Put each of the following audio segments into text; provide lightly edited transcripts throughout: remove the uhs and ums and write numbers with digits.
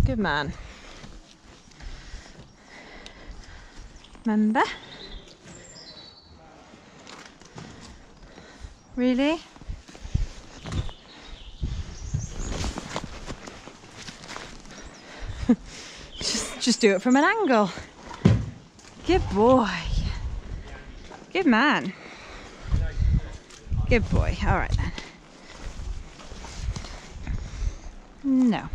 Good man. Remember? Really? just do it from an angle. Good boy. Good man. Good boy. All right then. No.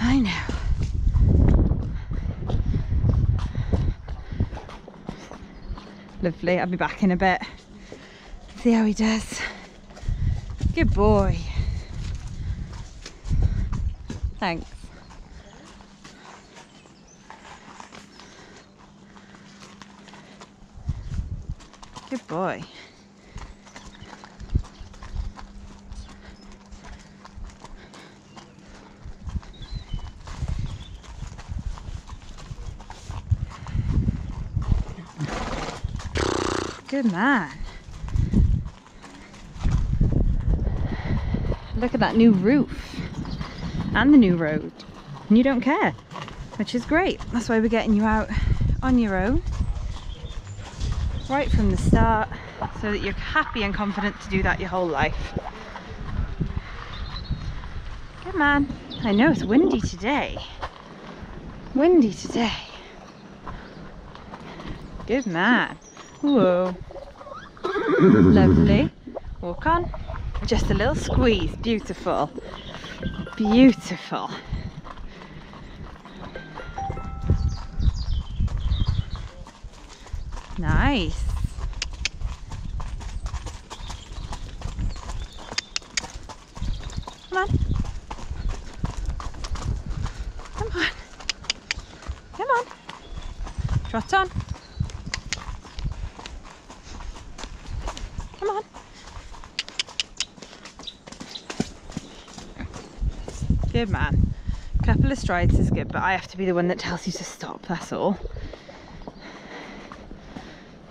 I know. Lovely. I'll be back in a bit. See how he does. Good boy. Thanks. Good boy. Good man. Look at that new roof and the new road, and you don't care, which is great. That's why we're getting you out on your own right from the start, so that you're happy and confident to do that your whole life. Good man. I know it's windy today. Windy today. Good man. Whoa. Lovely. Walk on. Just a little squeeze. Beautiful. Beautiful. Nice. Come on. Come on. Come on. Trot on. Come on. Good man. A couple of strides is good, but I have to be the one that tells you to stop, that's all.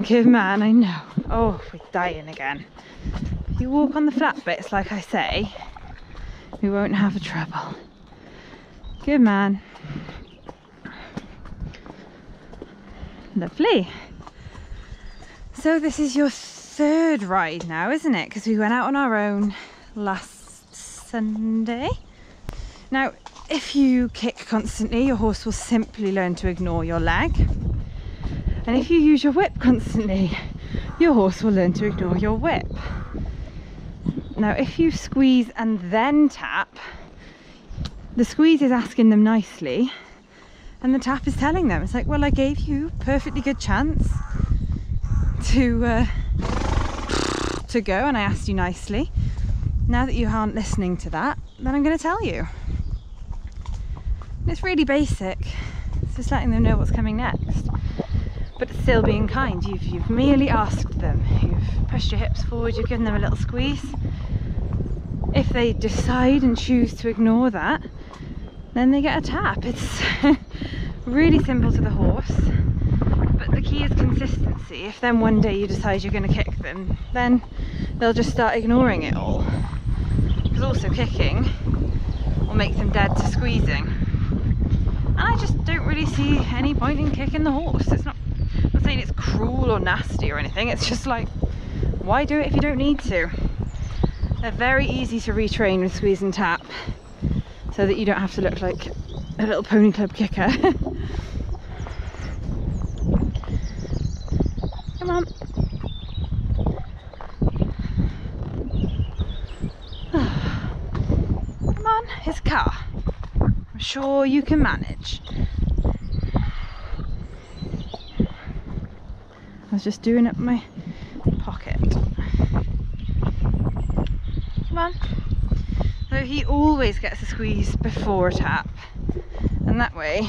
Good man, I know. Oh, we're dying again. If you walk on the flat bits, like I say, we won't have a trouble. Good man. Lovely. So this is your third ride now, isn't it? Because we went out on our own last Sunday. Now, if you kick constantly, your horse will simply learn to ignore your leg. And if you use your whip constantly, your horse will learn to ignore your whip. Now, if you squeeze and then tap, the squeeze is asking them nicely, and the tap is telling them, it's like, well, I gave you a perfectly good chance to go, and I asked you nicely. Now that you aren't listening to that, then I'm going to tell you. And it's really basic. It's just letting them know what's coming next. But it's still being kind. You've merely asked them. You've pushed your hips forward, you've given them a little squeeze. If they decide and choose to ignore that, then they get a tap. It's really simple to the horse, but the key is consistency. If then one day you decide you're going to kick them, then they'll just start ignoring it all. Because also kicking will make them dead to squeezing. And I just don't really see any point in kicking the horse. It's not, I'm not saying it's cruel or nasty or anything, it's just like, why do it if you don't need to? They're very easy to retrain with squeeze and tap, so that you don't have to look like a little pony club kicker. Come on. Come on, it's a car. I'm sure you can manage. I was just doing up my pocket. Come on. So he always gets a squeeze before a tap, and that way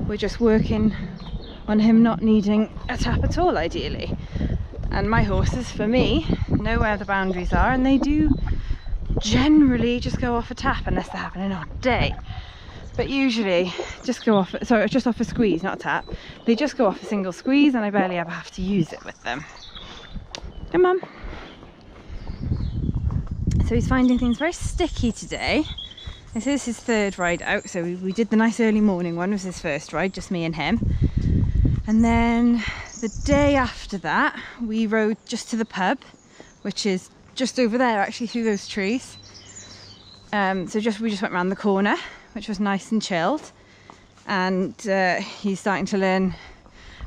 we're just working on him not needing a tap at all, ideally. And my horses, for me, know where the boundaries are, and they do generally just go off a tap unless they're having an odd day. But usually just go off, sorry, just off a squeeze, not a tap. They just go off a single squeeze, and I barely ever have to use it with them. Come on. So he's finding things very sticky today. This is his third ride out, so we did the nice early morning one, was his first ride, just me and him. And then the day after that, we rode just to the pub, which is just over there actually through those trees. So we just went around the corner, which was nice and chilled. And he's starting to learn,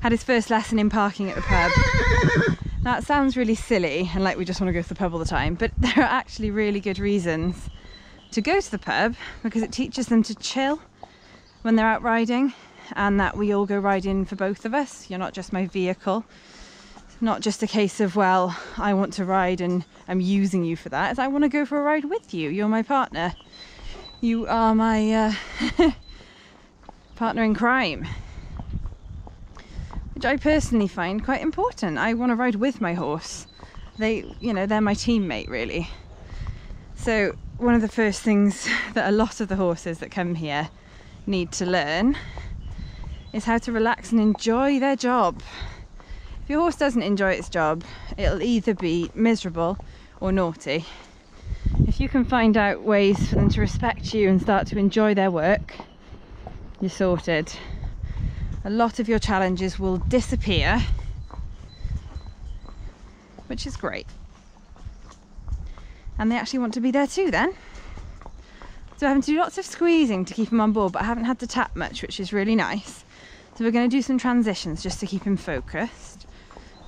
had his first lesson in parking at the pub. That sounds really silly and like we just want to go to the pub all the time, but there are actually really good reasons to go to the pub, because it teaches them to chill when they're out riding, and that we all go riding for both of us. You're not just my vehicle. It's not just a case of, well, I want to ride and I'm using you for that. It's I want to go for a ride with you. You're my partner. You are my partner in crime, which I personally find quite important. I want to ride with my horse. They're my teammate really. So one of the first things that a lot of the horses that come here need to learn is how to relax and enjoy their job. If your horse doesn't enjoy its job, it'll either be miserable or naughty. If you can find out ways for them to respect you and start to enjoy their work, you're sorted. A lot of your challenges will disappear, which is great. And they actually want to be there too then. So I'm having to do lots of squeezing to keep him on board, but I haven't had to tap much, which is really nice. So we're going to do some transitions just to keep him focused.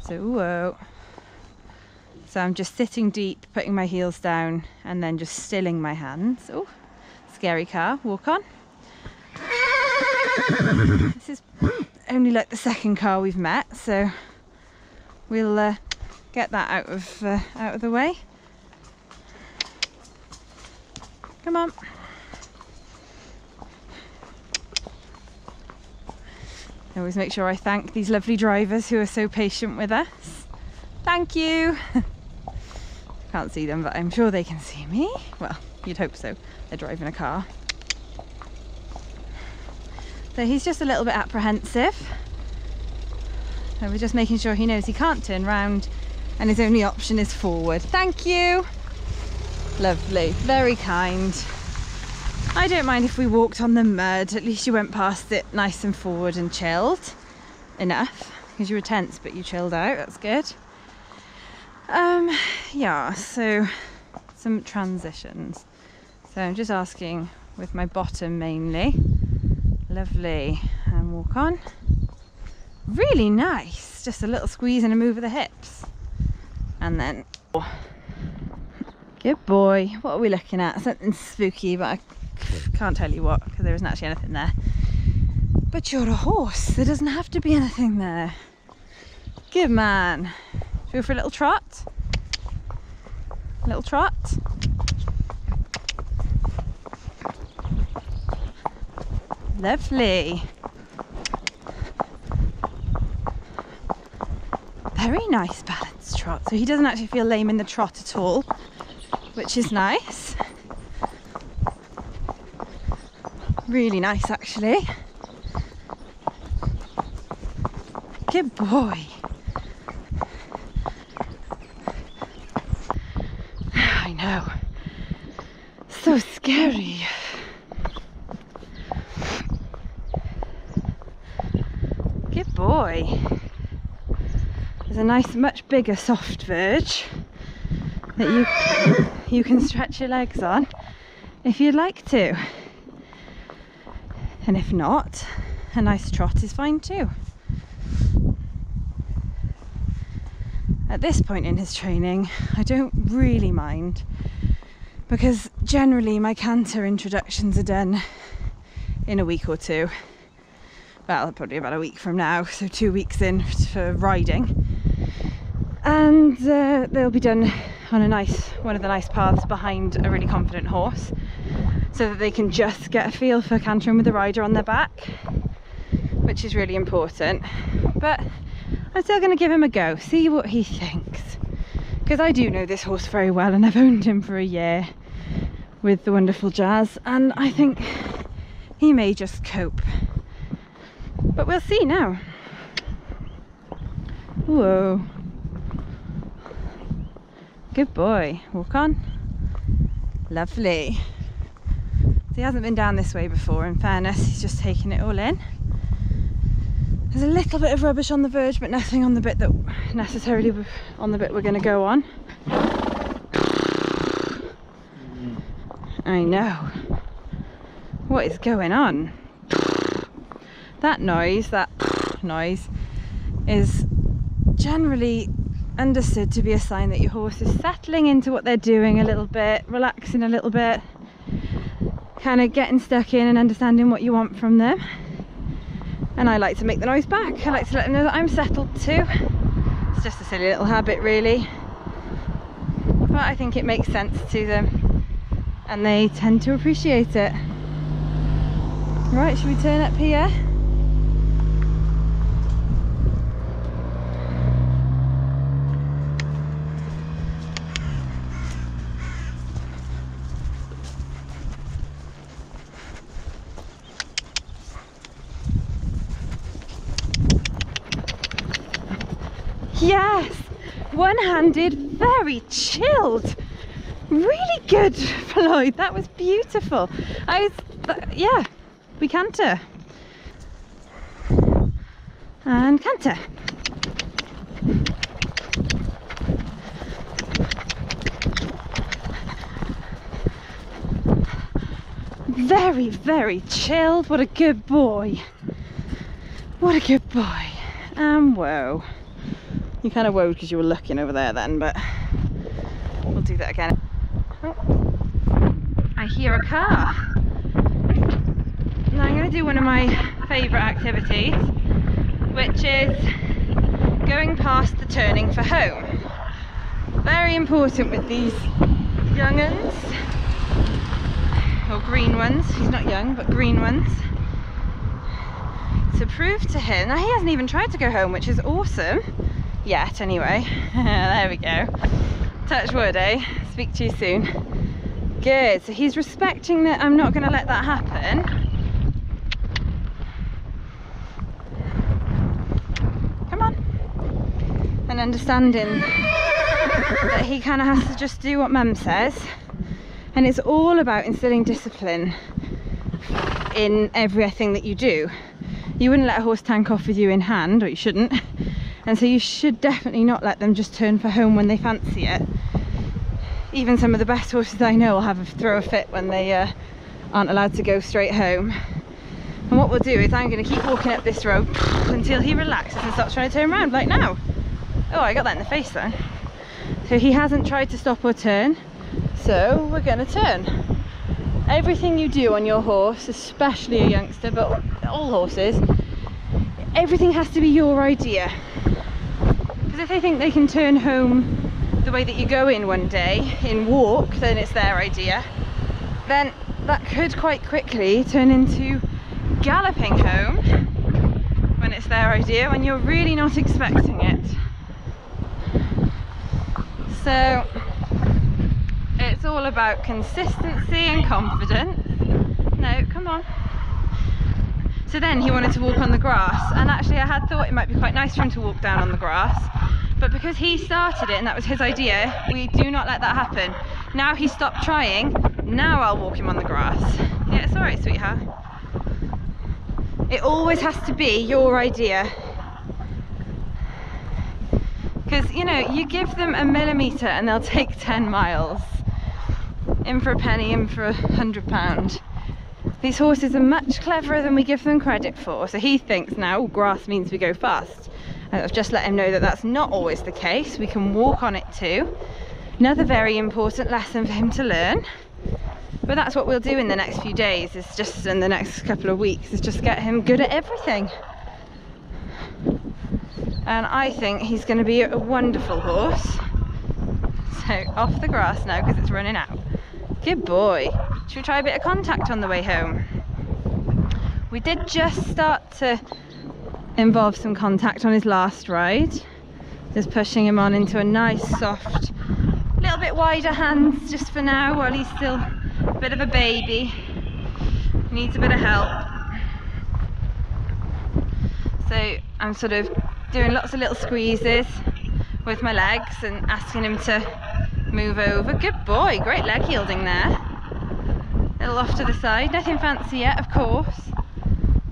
So whoa. So I'm just sitting deep, putting my heels down, and then just stilling my hands. Oh, scary car, walk on. This is only like the second car we've met, so we'll get that out of the way. Come on. I always make sure I thank these lovely drivers who are so patient with us. Thank you. Can't see them, but I'm sure they can see me. Well, you'd hope so. They're driving a car. So he's just a little bit apprehensive. So we're just making sure he knows he can't turn round and his only option is forward. Thank you. Lovely, very kind. I don't mind if we walked on the mud, at least you went past it nice and forward and chilled enough, because you were tense but you chilled out, that's good. Yeah, so some transitions. So I'm just asking with my bottom mainly. Lovely, and walk on. Really nice, just a little squeeze and a move of the hips. And then, good boy. What are we looking at? Something spooky, but I can't tell you what, because there isn't actually anything there. But you're a horse, there doesn't have to be anything there. Good man. Should we go for a little trot? A little trot. Lovely. Very nice balanced trot. So he doesn't actually feel lame in the trot at all, which is nice. Really nice actually. Good boy. I know. So scary. Good boy. There's a nice, much bigger soft verge that you can stretch your legs on if you'd like to. And if not, a nice trot is fine too. At this point in his training, I don't really mind, because generally my canter introductions are done in a week or two. Well, probably about a week from now, so 2 weeks in for riding. And they'll be done on one of the nice paths behind a really confident horse, so that they can just get a feel for cantering with the rider on their back, which is really important. But I'm still going to give him a go, see what he thinks, because I do know this horse very well and I've owned him for a year with the wonderful Jazz, and I think he may just cope. But we'll see now. Whoa. Good boy. Walk on. Lovely. He hasn't been down this way before, in fairness, he's just taking it all in. There's a little bit of rubbish on the verge, but nothing on the bit that necessarily on the bit we're going to go on. I know. What is going on? That noise is generally understood to be a sign that your horse is settling into what they're doing a little bit, relaxing a little bit, kind of getting stuck in and understanding what you want from them. And I like to make the noise back. I like to let them know that I'm settled too. It's just a silly little habit really, but I think it makes sense to them and they tend to appreciate it. Right, should we turn up here? Yes, one-handed, very chilled. Really good, Floyd. That was beautiful. Yeah, we canter. And canter. Very, very chilled. What a good boy. What a good boy. And whoa. You kind of whoa because you were looking over there then, but we'll do that again. Oh, I hear a car. Now I'm going to do one of my favourite activities, which is going past the turning for home. Very important with these young uns, or green ones. He's not young, but green ones. To prove to him, now he hasn't even tried to go home, which is awesome. Yet anyway. There we go. Touch wood, eh? Speak to you soon. Good, so he's respecting that I'm not going to let that happen. Come on. And understanding that he kind of has to just do what Mum says. And it's all about instilling discipline in everything that you do. You wouldn't let a horse tank off with you in hand, or you shouldn't. And so you should definitely not let them just turn for home when they fancy it. Even some of the best horses I know will throw a fit when they aren't allowed to go straight home. And what we'll do is I'm going to keep walking up this road until he relaxes and stops trying to turn around, like now. Oh, I got that in the face then. So he hasn't tried to stop or turn, so we're going to turn. Everything you do on your horse, especially a youngster, but all horses, everything has to be your idea. Because if they think they can turn home the way that you go in one day, in walk, then it's their idea. Then that could quite quickly turn into galloping home when it's their idea, when you're really not expecting it. So it's all about consistency and confidence. No, come on. So then he wanted to walk on the grass, and actually I had thought it might be quite nice for him to walk down on the grass, but because he started it and that was his idea, we do not let that happen. Now he stopped trying, now I'll walk him on the grass. Yeah, it's alright, sweetheart. It always has to be your idea. Because, you know, you give them a millimetre and they'll take 10 miles. In for a penny, in for £100. These horses are much cleverer than we give them credit for. So he thinks now, oh, grass means we go fast. And I've just let him know that that's not always the case. We can walk on it too. Another very important lesson for him to learn. But that's what we'll do in the next few days, is just in the next couple of weeks, is just get him good at everything. And I think he's going to be a wonderful horse. So off the grass now because it's running out. Good boy. Should we try a bit of contact on the way home? We did just start to involve some contact on his last ride. Just pushing him on into a nice, soft, little bit wider hands just for now while he's still a bit of a baby. Needs a bit of help. So I'm sort of doing lots of little squeezes with my legs and asking him to Move over, good boy, great leg yielding there. Little off to the side, nothing fancy yet, of course,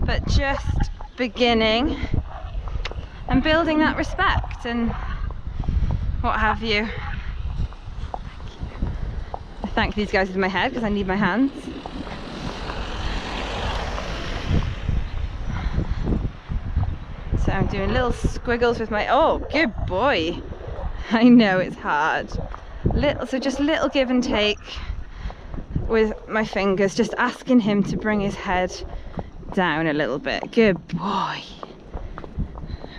but just beginning and building that respect and what have you. I thank these guys with my head because I need my hands. So I'm doing little squiggles with my, oh, good boy. I know it's hard. So just little give and take with my fingers, just asking him to bring his head down a little bit. Good boy.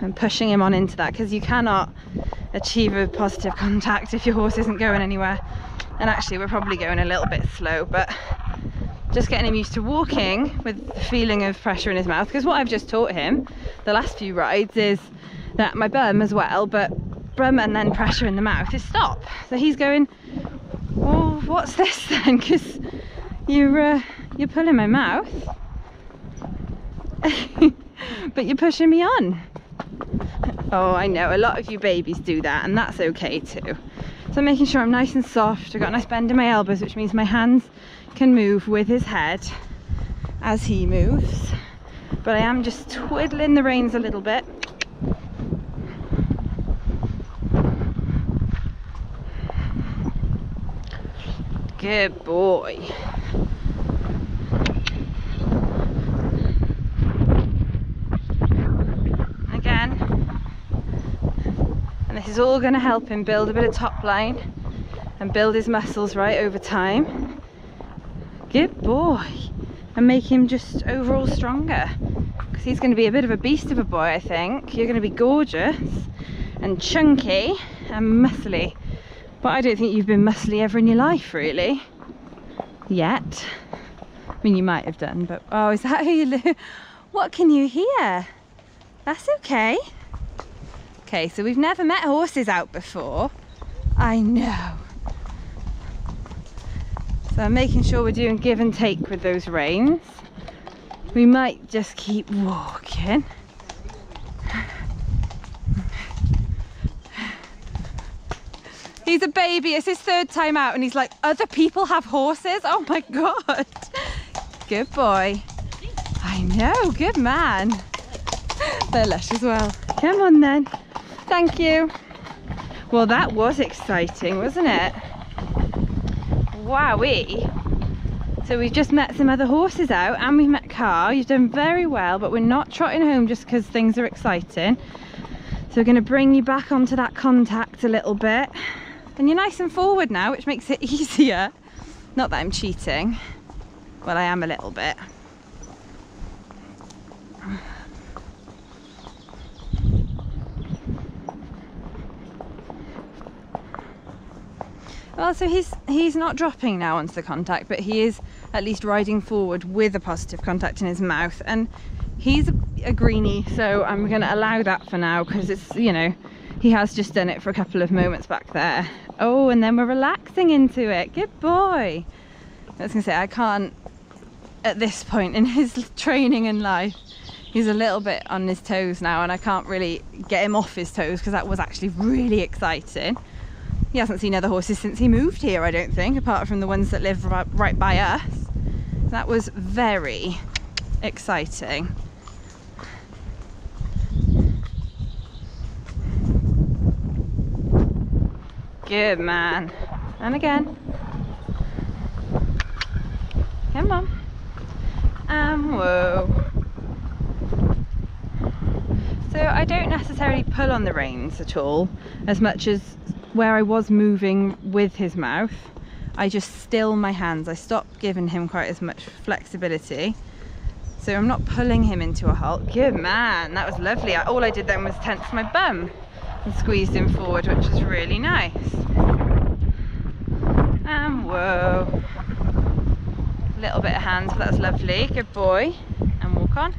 And pushing him on into that, because you cannot achieve a positive contact if your horse isn't going anywhere. And actually we're probably going a little bit slow, but just getting him used to walking with the feeling of pressure in his mouth, because what I've just taught him the last few rides is that my bum as well, but bum and then pressure in the mouth is stop. So he's going, well, what's this then? Because you're pulling my mouth but you're pushing me on. Oh, I know, a lot of you babies do that, and that's okay too. So I'm making sure I'm nice and soft. I've got a nice bend in my elbows, which means my hands can move with his head as he moves. But I am just twiddling the reins a little bit. Good boy. Again. And this is all going to help him build a bit of top line and build his muscles right over time. Good boy. And make him just overall stronger, because he's going to be a bit of a beast of a boy, I think. You're going to be gorgeous and chunky and muscly, but I don't think you've been muscly ever in your life, really, yet. I mean, you might have done, but oh, is that who you live? What can you hear? That's okay. Okay, so we've never met horses out before. I know. So I'm making sure we're doing give and take with those reins. We might just keep walking. He's a baby, it's his third time out and he's like, other people have horses? Oh my God. Good boy. I know, good man. They're lush as well. Come on then. Thank you. Well, that was exciting, wasn't it? Wowee. So we've just met some other horses out and we've met Carl. You've done very well, but we're not trotting home just because things are exciting. So we're going to bring you back onto that contact a little bit. And you're nice and forward now, which makes it easier. Not that I'm cheating. Well, I am a little bit. Well, so he's not dropping now onto the contact, but he is at least riding forward with a positive contact in his mouth. And he's a greenie, so I'm going to allow that for now, because it's, you know, he has just done it for a couple of moments back there. Oh, and then we're relaxing into it. Good boy. I was going to say, I can't, at this point in his training and life, he's a little bit on his toes now, and I can't really get him off his toes, because that was actually really exciting. He hasn't seen other horses since he moved here, I don't think, apart from the ones that live right by us. That was very exciting. Good man. And again. Come on. And whoa. So I don't necessarily pull on the reins at all, as much as where I was moving with his mouth. I just still my hands. I stopped giving him quite as much flexibility. So I'm not pulling him into a halt. Good man, that was lovely. All I did then was tense my bum and squeezed him forward, which is really nice. And whoa. A little bit of hands, but that's lovely. Good boy. And walk on.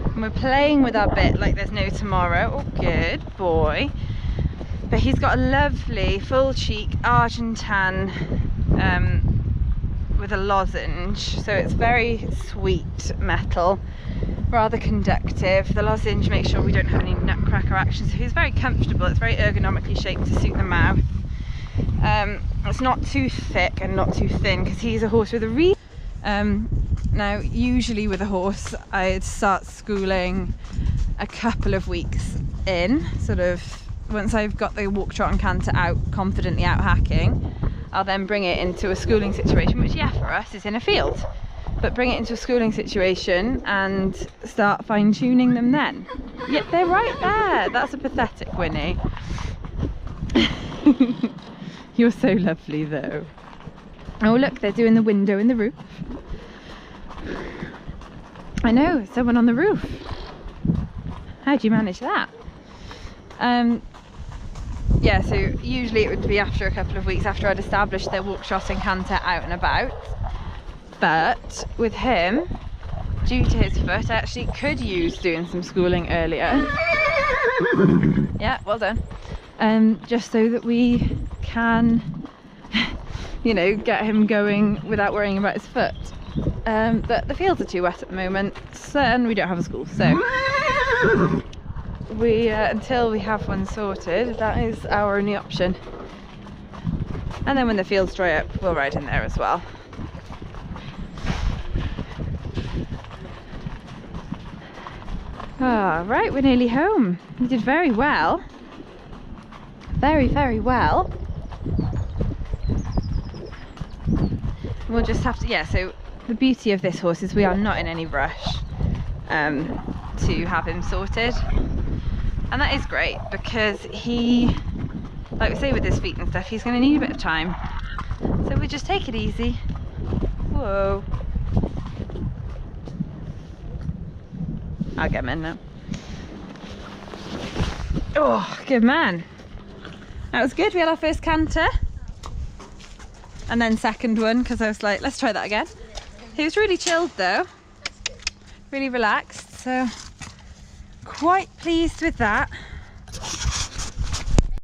And we're playing with our bit like there's no tomorrow. Oh, good boy. But he's got a lovely full cheek Argentine with a lozenge, so it's very sweet metal. rather conductive. The lozenge makes sure we don't have any nutcracker action, so he's very comfortable. It's very ergonomically shaped to suit the mouth. It's not too thick and not too thin because he's a horse with a now usually with a horse I'd start schooling a couple of weeks in, sort of once I've got the walk, trot and canter out, confidently out hacking, I'll then bring it into a schooling situation, which yeah, for us is in a field, but bring it into a schooling situation and start fine-tuning them then. Yep, they're right there. That's a pathetic Winnie. You're so lovely though. Oh look, they're doing the window in the roof. I know, someone on the roof. How do you manage that? Yeah, so usually it would be after a couple of weeks after I'd established their walk, trot and canter out and about. But with him, due to his foot, I actually could use doing some schooling earlier. Yeah, well done. Just so that we can, you know, get him going without worrying about his foot. But the fields are too wet at the moment, and we don't have a school, so we until we have one sorted, that is our only option. And then when the fields dry up, we'll ride in there as well. Ah, right, we're nearly home. You did very well. Very, very well. We'll just have to, yeah, so the beauty of this horse is we are not in any rush to have him sorted. And that is great because he, like we say with his feet and stuff, he's going to need a bit of time. So we just take it easy. Whoa. I'll get him in now. Oh, good man. That was good. We had our first canter. And then second one because I was like, let's try that again. He was really chilled though. Really relaxed. So quite pleased with that.